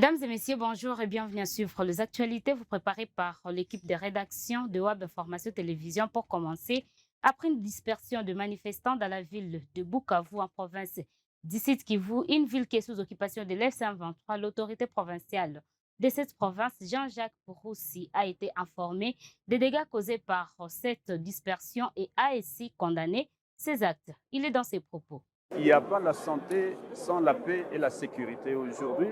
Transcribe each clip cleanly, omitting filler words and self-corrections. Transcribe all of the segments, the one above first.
Mesdames et messieurs, bonjour et bienvenue à suivre les actualités vous préparées par l'équipe de rédaction de Web Information Télévision. Pour commencer, après une dispersion de manifestants dans la ville de Bukavu en province d'Issit Kivu, une ville qui est sous occupation de l'F-123, l'autorité provinciale de cette province, Jean-Jacques Roussi, a été informé des dégâts causés par cette dispersion et a ainsi condamné ces actes. Il est dans ses propos. Il n'y a pas la santé sans la paix et la sécurité. Aujourd'hui,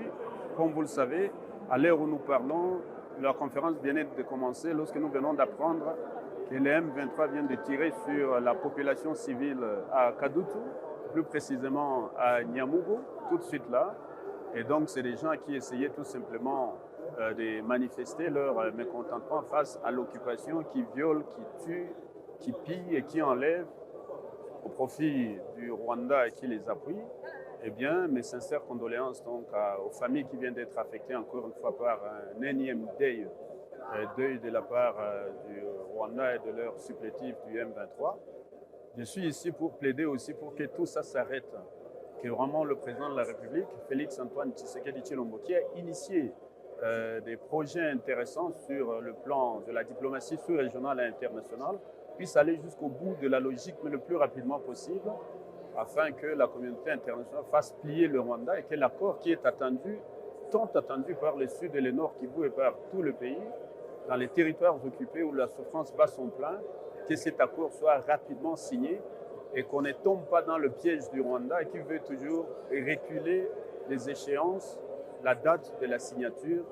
comme vous le savez, à l'heure où nous parlons, la conférence vient de commencer lorsque nous venons d'apprendre que les M23 viennent de tirer sur la population civile à Kadutu, plus précisément à Nyamugo, tout de suite là. Et donc, c'est des gens qui essayaient tout simplement de manifester leur mécontentement face à l'occupation qui viole, qui tue, qui pille et qui enlève au profit du Rwanda qui les appuie. Eh bien, mes sincères condoléances donc aux familles qui viennent d'être affectées encore une fois par un énième deuil de la part du Rwanda et de leur supplétif du M23. Je suis ici pour plaider aussi pour que tout ça s'arrête, que vraiment le président de la République, Félix-Antoine Tshisekedi Tshilombo, qui a initié des projets intéressants sur le plan de la diplomatie sous-régionale et internationale, puisse aller jusqu'au bout de la logique, mais le plus rapidement possible, afin que la communauté internationale fasse plier le Rwanda et que l'accord qui est attendu, tant attendu par le sud et le nord Kivu et par tout le pays, dans les territoires occupés où la souffrance bat son plein, que cet accord soit rapidement signé et qu'on ne tombe pas dans le piège du Rwanda et qui veut toujours reculer les échéances, la date de la signature.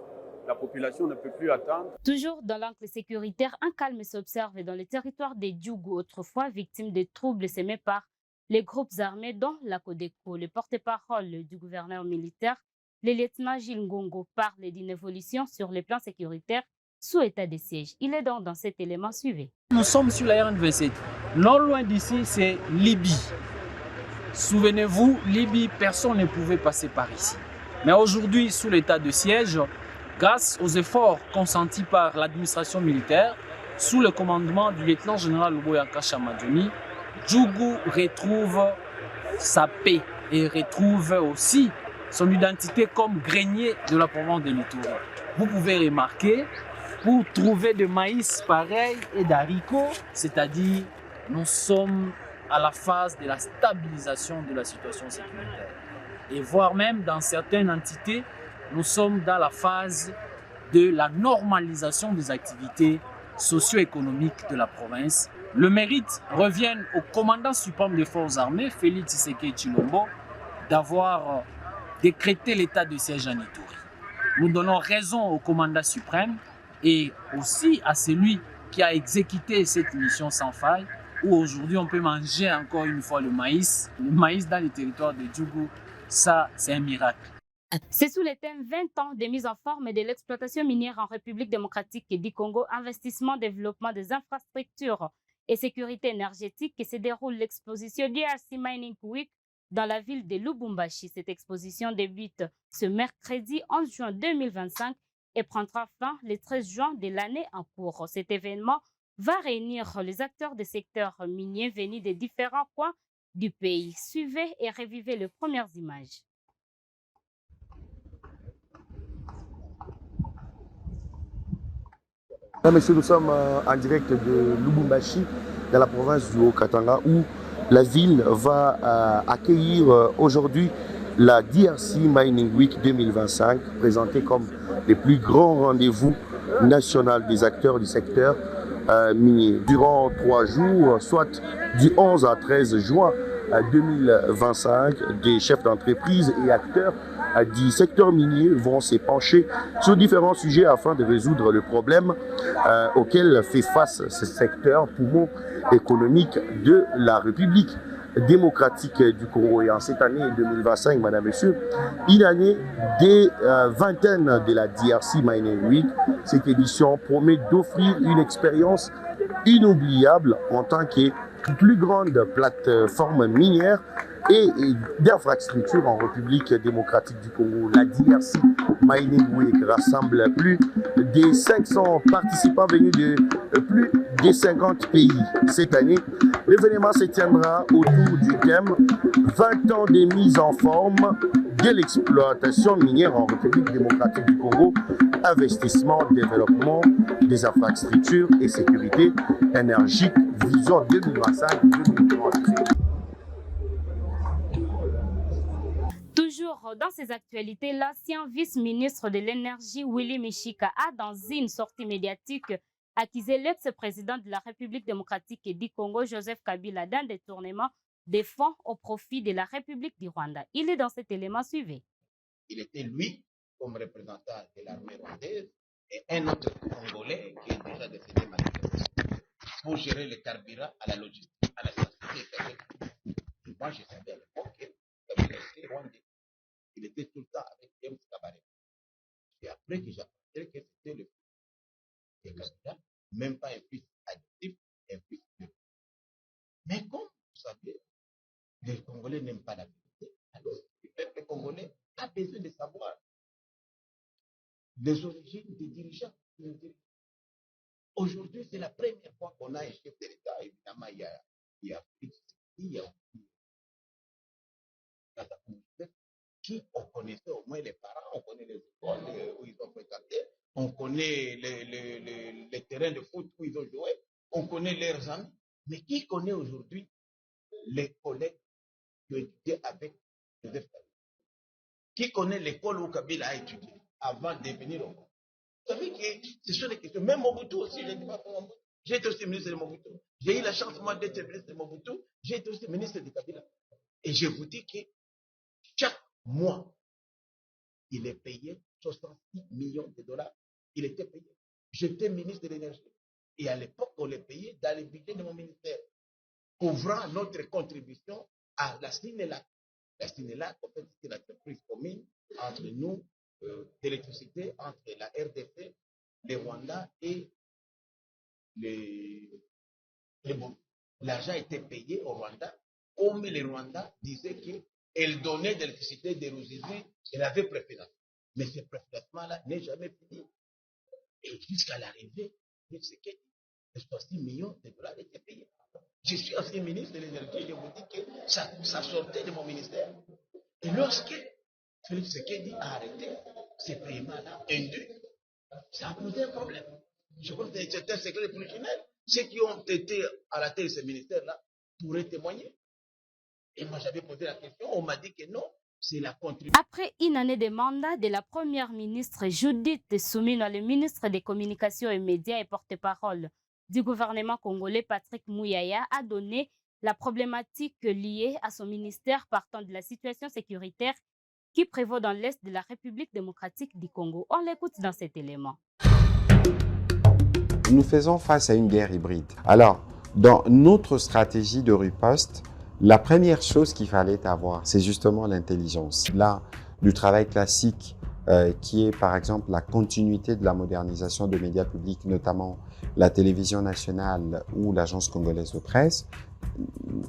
La population ne peut plus attendre. Toujours dans l'angle sécuritaire, un calme s'observe dans le territoire des Djougou, autrefois victime de troubles sémés par les groupes armés dont la Codeco. Le porte-parole du gouverneur militaire, le lieutenant Gilles Ngongo, parle d'une évolution sur les plans sécuritaires sous état de siège. Il est donc dans cet élément suivi. Nous sommes sur la RN27. Non loin d'ici, c'est Libye. Souvenez-vous, Libye, personne ne pouvait passer par ici. Mais aujourd'hui, sous l'état de siège, grâce aux efforts consentis par l'administration militaire, sous le commandement du lieutenant-général Luboyaka Chamadjoni, Djougou retrouve sa paix et retrouve aussi son identité comme grenier de la province de l'Ituri. Vous pouvez remarquer, pour trouver de maïs pareil et d'haricots, c'est-à-dire nous sommes à la phase de la stabilisation de la situation sécuritaire. Et voire même dans certaines entités, nous sommes dans la phase de la normalisation des activités socio-économiques de la province. Le mérite revient au commandant suprême des forces armées, Félix Tshisekedi Tshilombo, d'avoir décrété l'état de siège en Ituri. Nous donnons raison au commandant suprême et aussi à celui qui a exécuté cette mission sans faille, où aujourd'hui on peut manger encore une fois le maïs. Le maïs dans les territoires de Djougou, ça c'est un miracle. C'est sous le thème 20 ans de mise en forme de l'exploitation minière en République démocratique du Congo, investissement, développement des infrastructures et sécurité énergétique que se déroule l'exposition DRC Mining Week dans la ville de Lubumbashi. Cette exposition débute ce mercredi 11 juin 2025 et prendra fin le 13 juin de l'année en cours. Cet événement va réunir les acteurs des secteurs miniers venus des différents coins du pays. Suivez et revivez les premières images. Monsieur, nous sommes en direct de Lubumbashi, dans la province du Haut-Katanga, où la ville va accueillir aujourd'hui la DRC Mining Week 2025, présentée comme les plus grands rendez-vous nationaux des acteurs du secteur minier. Durant 3 jours, soit du 11 à 13 juin 2025, des chefs d'entreprise et acteurs du secteur minier vont se pencher sur différents sujets afin de résoudre le problème auquel fait face ce secteur poumon économique de la République démocratique du Congo. Et en cette année 2025, madame, monsieur, une année des vingtaines de la DRC Mining Week, cette édition promet d'offrir une expérience inoubliable en tant que plus grande plateforme minière et d'infrastructures en République démocratique du Congo. La DRC Mining Week rassemble plus de 500 participants venus de plus de 50 pays. Cette année, l'événement se tiendra autour du thème 20 ans de mise en forme de l'exploitation minière en République démocratique du Congo, investissement, développement des infrastructures et sécurité énergique, vision 2025-2030. Toujours dans ces actualités, l'ancien vice-ministre de l'énergie, Willy Mishika, a, dans une sortie médiatique, accusé l'ex-président de la République démocratique du Congo, Joseph Kabila, d'un détournement des fonds au profit de la République du Rwanda. Il est dans cet élément, suivi. Il était, lui, comme représentant de l'armée rwandaise, et un autre Congolais qui est déjà décédé malheureusement, pour gérer le carburant à la logistique, à la santé. Moi, je savais à l'époque que Kabila était rwandais. Il était tout le temps avec James Kabaré. Et après que j'apprenais que c'était le fils de Kabila, même pas un fils adoptif, un fils de. Mais comme vous savez, les Congolais n'aiment pas la vérité, alors le peuple congolais a besoin de savoir les origines des dirigeants. Aujourd'hui, c'est la première fois qu'on a un chef de l'État. Évidemment, il y a qui on connaissait au moins les parents, on connaît les écoles où ils ont fréquenté, on connaît les terrains de foot où ils ont joué, on connaît leurs amis, mais qui connaît aujourd'hui les collègues qui ont étudié avec Joseph Kabila? Qui connaît l'école où Kabila a étudié avant de venir au Congo? Vous savez que ce sont des questions. Même Mobutu aussi, j'ai été aussi ministre de Mobutu. J'ai eu la chance, moi, d'être ministre de Mobutu. J'ai été aussi ministre de Kabila. Et je vous dis que chaque mois, il est payé 66 millions de dollars. Il était payé. J'étais ministre de l'énergie. Et à l'époque, on les payait dans le budget de mon ministère, couvrant notre contribution à la Sinelac. La Sinelac, en fait, c'est l'entreprise commune entre nous, d'électricité, entre la RDC, les Rwandais et les Burundi. L'argent était payé au Rwanda, comme les Rwandais disaient qu'elle donnait de l'électricité des Ruzizi, elle avait préférence. Mais ce préférencement-là n'est jamais fini. Et jusqu'à l'arrivée de ce que 66 millions de dollars étaient payés. Je suis ancien ministre de l'énergie, je vous dis que ça sortait de mon ministère. Et lorsque Félix Tshisekedi a arrêté ces paiements-là indus, ça a posé un problème. Je pense que c'est un secret de polichinelle. Ceux qui ont été à la tête de ce ministère-là pourraient témoigner. Et moi, j'avais posé la question, on m'a dit que non, c'est la contribution. Après une année de mandat de la première ministre Judith Suminwa, le ministre des Communications et Médias et porte-parole du gouvernement congolais, Patrick Mouyaya, a donné la problématique liée à son ministère partant de la situation sécuritaire qui prévaut dans l'Est de la République démocratique du Congo. On l'écoute dans cet élément. Nous faisons face à une guerre hybride. Alors, dans notre stratégie de riposte, la première chose qu'il fallait avoir, c'est justement l'intelligence. Là, du travail classique qui est par exemple la continuité de la modernisation de médias publics, notamment la télévision nationale ou l'agence congolaise de presse,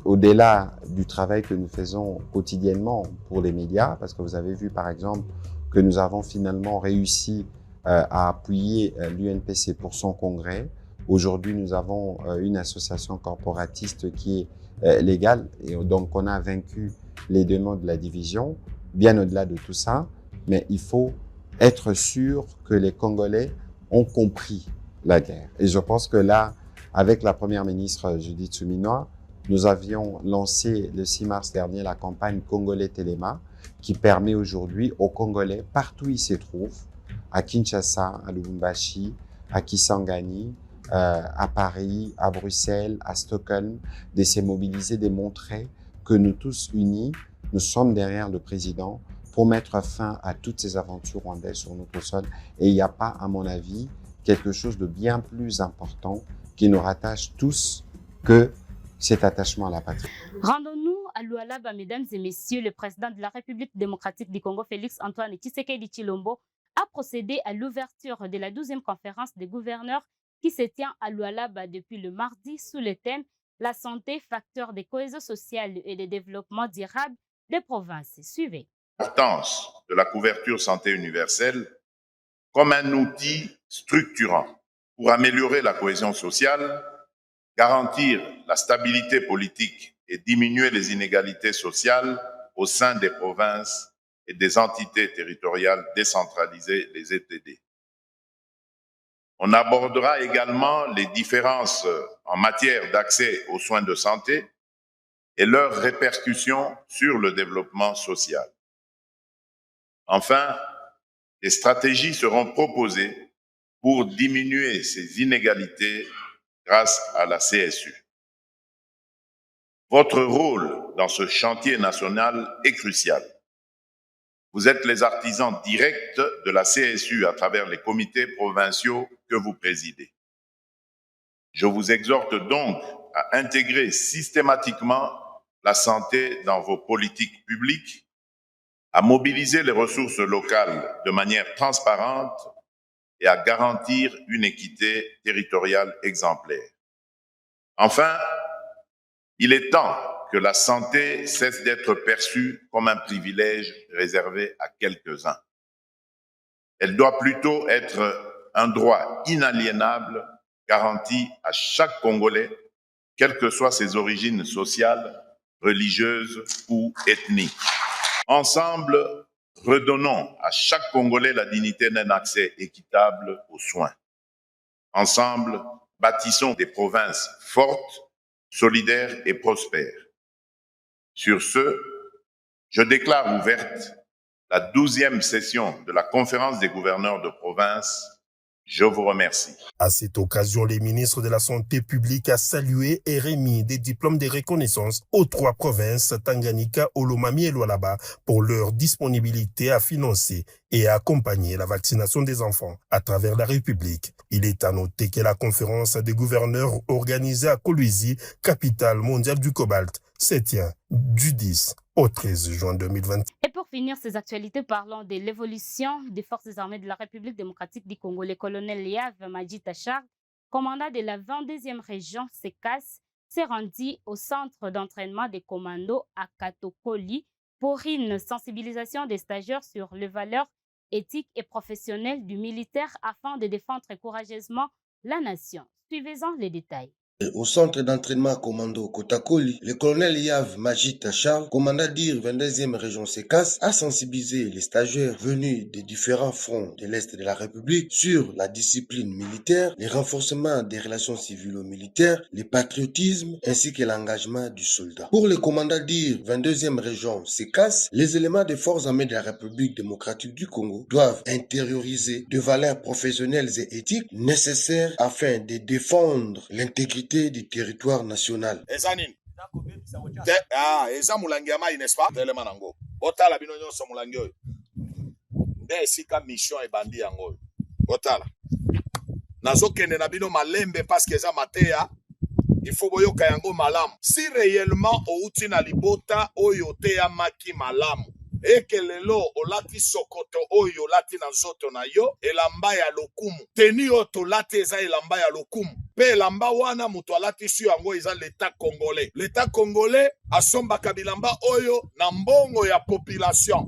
au-delà du travail que nous faisons quotidiennement pour les médias, parce que vous avez vu par exemple que nous avons finalement réussi à appuyer l'UNPC pour son congrès. Aujourd'hui, nous avons une association corporatiste qui est légale et donc on a vaincu les demandes de la division. Bien au-delà de tout ça, mais il faut être sûr que les Congolais ont compris la guerre. Et je pense que là, avec la première ministre Judith Suminwa, nous avions lancé le 6 mars dernier la campagne Congolais Téléma qui permet aujourd'hui aux Congolais, partout où ils se trouvent, à Kinshasa, à Lubumbashi, à Kisangani, à Paris, à Bruxelles, à Stockholm, de se mobiliser, de montrer que nous tous unis, nous sommes derrière le président pour mettre fin à toutes ces aventures rwandaises sur notre sol. Et il n'y a pas, à mon avis, quelque chose de bien plus important qui nous rattache tous que cet attachement à la patrie. Rendons-nous à Lualaba, mesdames et messieurs. Le président de la République démocratique du Congo, Félix Antoine Tshisekedi Tshilombo, a procédé à l'ouverture de la 12e conférence des gouverneurs qui se tient à Lualaba depuis le mardi sous le thème « La santé, facteur de cohésion sociale et de développement durable des provinces ». Suivez. L'importance de la couverture santé universelle comme un outil structurant pour améliorer la cohésion sociale, garantir la stabilité politique et diminuer les inégalités sociales au sein des provinces et des entités territoriales décentralisées, les ETD. On abordera également les différences en matière d'accès aux soins de santé et leurs répercussions sur le développement social. Enfin, des stratégies seront proposées pour diminuer ces inégalités grâce à la CSU. Votre rôle dans ce chantier national est crucial. Vous êtes les artisans directs de la CSU à travers les comités provinciaux que vous présidez. Je vous exhorte donc à intégrer systématiquement la santé dans vos politiques publiques, à mobiliser les ressources locales de manière transparente et à garantir une équité territoriale exemplaire. Enfin, il est temps que la santé cesse d'être perçue comme un privilège réservé à quelques-uns. Elle doit plutôt être un droit inaliénable garanti à chaque Congolais, quelles que soient ses origines sociales, religieuses ou ethniques. Ensemble, redonnons à chaque Congolais la dignité d'un accès équitable aux soins. Ensemble, bâtissons des provinces fortes, solidaires et prospères. Sur ce, je déclare ouverte la 12e session de la conférence des gouverneurs de province. Je vous remercie. À cette occasion, les ministres de la Santé publique a salué et remis des diplômes de reconnaissance aux 3 provinces, Tanganyika, Olomami et Lualaba, pour leur disponibilité à financer et à accompagner la vaccination des enfants à travers la République. Il est à noter que la conférence des gouverneurs organisée à Kolwezi, capitale mondiale du cobalt, se tient du 10 au 13 juin 2020. Et pour finir ces actualités, parlons de l'évolution des forces armées de la République démocratique du Congo. Le colonel Yav Majid Achar, commandant de la 22e région SECAS, s'est rendu au centre d'entraînement des commandos à Katokoli pour une sensibilisation des stagiaires sur les valeurs éthiques et professionnelles du militaire afin de défendre courageusement la nation. Suivez-en les détails. Au centre d'entraînement commando Kotakoli, le colonel Yav Majid Achar, commandant d'IR 22e région SECAS, a sensibilisé les stagiaires venus des différents fronts de l'Est de la République sur la discipline militaire, le renforcement des relations civilo-militaires, le patriotisme ainsi que l'engagement du soldat. Pour le commandant d'IR 22e région SECAS, les éléments des forces armées de la République démocratique du Congo doivent intérioriser des valeurs professionnelles et éthiques nécessaires afin de défendre l'intégrité du territoire national. Ezanin. Eza mulangi ya mai, n'est-ce pas? Telema nango. Botala bino nyonso mulangi oyo. Nde esika mission ebandi yango. Botala. Nazokende na bino malembe parce que eza mateya. Il faut boyoka yango malam. Si réellement outi na libota oyo te ya maki malam. Eke lelo olati sokoto oyo olati na nzoto na yo elamba ya lokumu. Teni oto lati eza elamba ya lokumu. Pe elamba wana muto alati su yango eza l'État congolais. L'État congolais asombaka bilamba oyo na mbongo ya population.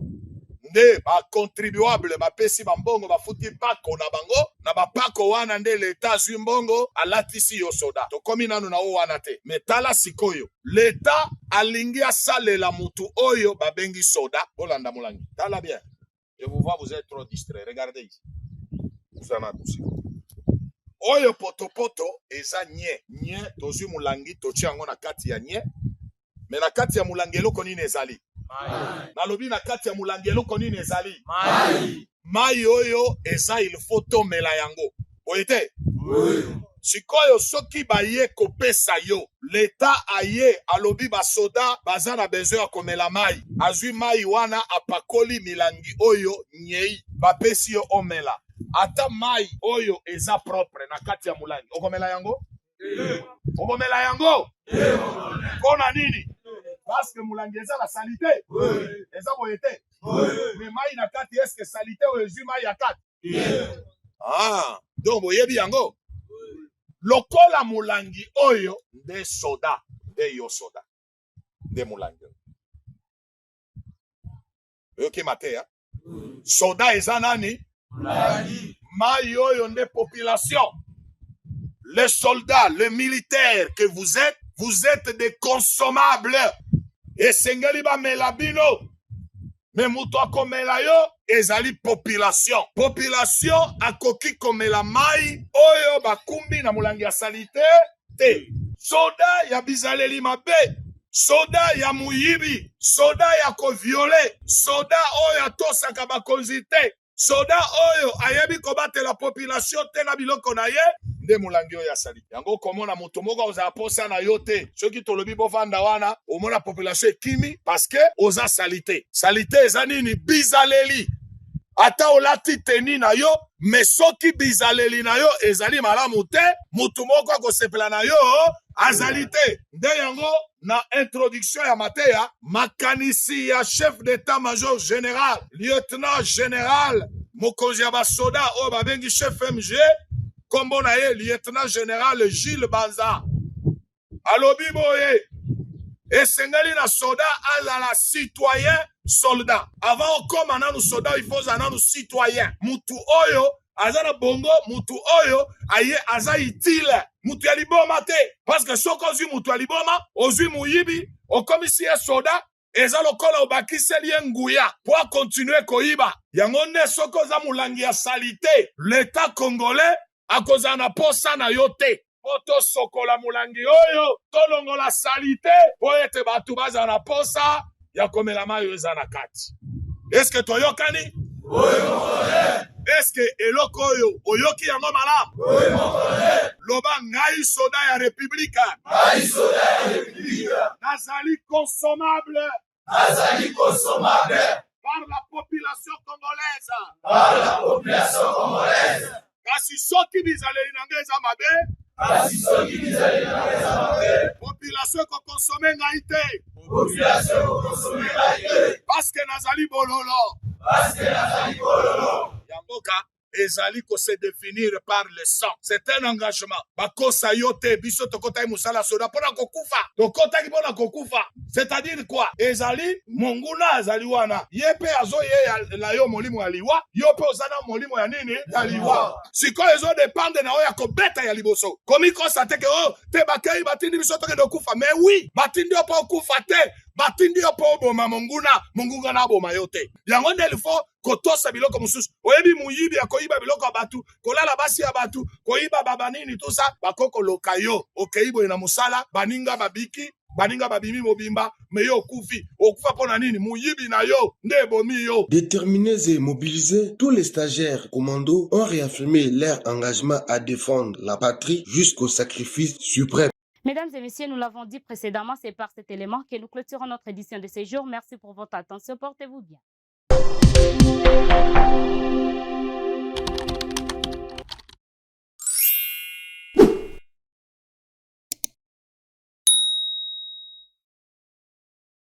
Nde ba contribuable ba pesi mbongo ba futi pako na bango na ba pako wana nde l'État zwi mbongo alati si yo soda. To komi nanu na o wana te. Metala sikoyo. L'État alingi asalela mutu oyo ba bengi soda. Olanda mulangi. Tala bien. Je vous vois, vous êtes trop distrait. Regardez ici. Vous en avez aussi. Oyo poto eza nye tozwi mulangi tochi yango na kati ya nye me na kati ya mulangi eloko nini ezali nalobi na kati ya mulangi eloko nini ezali mai oyo eza il faut tomela yango oyete sikoyo soki baye kopesa yo l'État aye alobi basoda baza na besoin ya komela mai azwi mai wana apakoli milangi oyo nyei bapesi yo omela ata mai oyo eza propre na kati ya mulangi okomela yango okomela yango kona nini parce que mulangi eza la salite eza boye te mais mai na kati eske salite oyo ezwi mai ya kati donc boyebi yango lokola mulangi oyo nde soda nde yo soda nde mulangi oyoki mateya soda eza nani mai oyo nde population. Les soldats, les militaires que vous êtes des consommables. Et sengeli ba melabino. mais moto akomela yo ezali population. Population akoki komela mai oyo bakumbi na molangi ya salite te. Soda ya bizaleli mabe, soda ya muyibi, soda ya koviole, soda oyo atosaka bakonzi te, soda oyo ayebi kobatela population te na biloko na ye, nde molangi oyo asali. Yango komona moto moko ozala posa na yo te. Soki tolobi bovanda wana, omona population ekimi paske oza salite. Salite eza nini? Bizaleli. Ata olati teni na yo, me soki bizaleli na yo ezali malamu te, mutu moko akosepela na yo azali te. Nde yango na introduction ya Mateya, makanisi ya chef d'état-major général, lieutenant général, mokonzi ya basoda oyo babengi chef MG, kombo na ye lieutenant général Gilles Banza. Alobi boye, esengeli na soda azala citoyen soldat. Avant okoma nanu soda, il faut nanu citoyen. Mutu oyo azana bongo, mutu oyo aye aza itile. Mutu ya liboma te. Parce que soko ozwi mutu ya liboma, ozwi muyibi, okomisi ye soda, eza lokola obakiseli ye nguya po akontinue koyiba. Yango nde soko oza molangi ya salite, l'État congolais akozala na posa na yo te. Po tosokola molangi oyo, tolongola salite, po ete batu bazala na posa ya komela mai oyo eza na kati. Est-ce que toyokani? Est-ce que eloko oyo oyoki yango malamu? Loba ngai soda ya republika. Nazali consommable. Par la population congolaise. Kasi soki bizaleli na ngai eza mabe. Population ko consommer ngai te. Parce que nazali bololo. Yamboka ezali ko se définir par le sang. C'est un engagement. Bakosa yote biso tokota musala soda pona kokufa. Tokota ki pona kokufa. C'est-à-dire quoi? Ezali monguna azali wana. Yepe azo ye la yo molimo ya liwa. Yope ozana molimo ya nini? Ya liwa. Siko ezo dépendre na oya ko beta ya liboso. Komi konstate ke oh te bakei batindi biso toke dokufa. Mais oui, batindi opo okufa te. Batindi opo oboma monguna na boma yote. Yango nde il faut kotosa biloko mususu. Oyebi muyibi akoyiba biloko ya batu, kolala basi ya batu, koyiba babanini tout ça, bakoko lokayo. Okeibo na musala, baninga babiki, baninga babimi mobimba, mais yo okufa pona nini muyibi na yo, nde bomi yo. Déterminés et mobilisés, tous les stagiaires commandos ont réaffirmé leur engagement à défendre la patrie jusqu'au sacrifice suprême. Mesdames et messieurs, nous l'avons dit précédemment, c'est par cet élément que nous clôturons notre édition de ce jour. Merci pour votre attention. Portez-vous bien.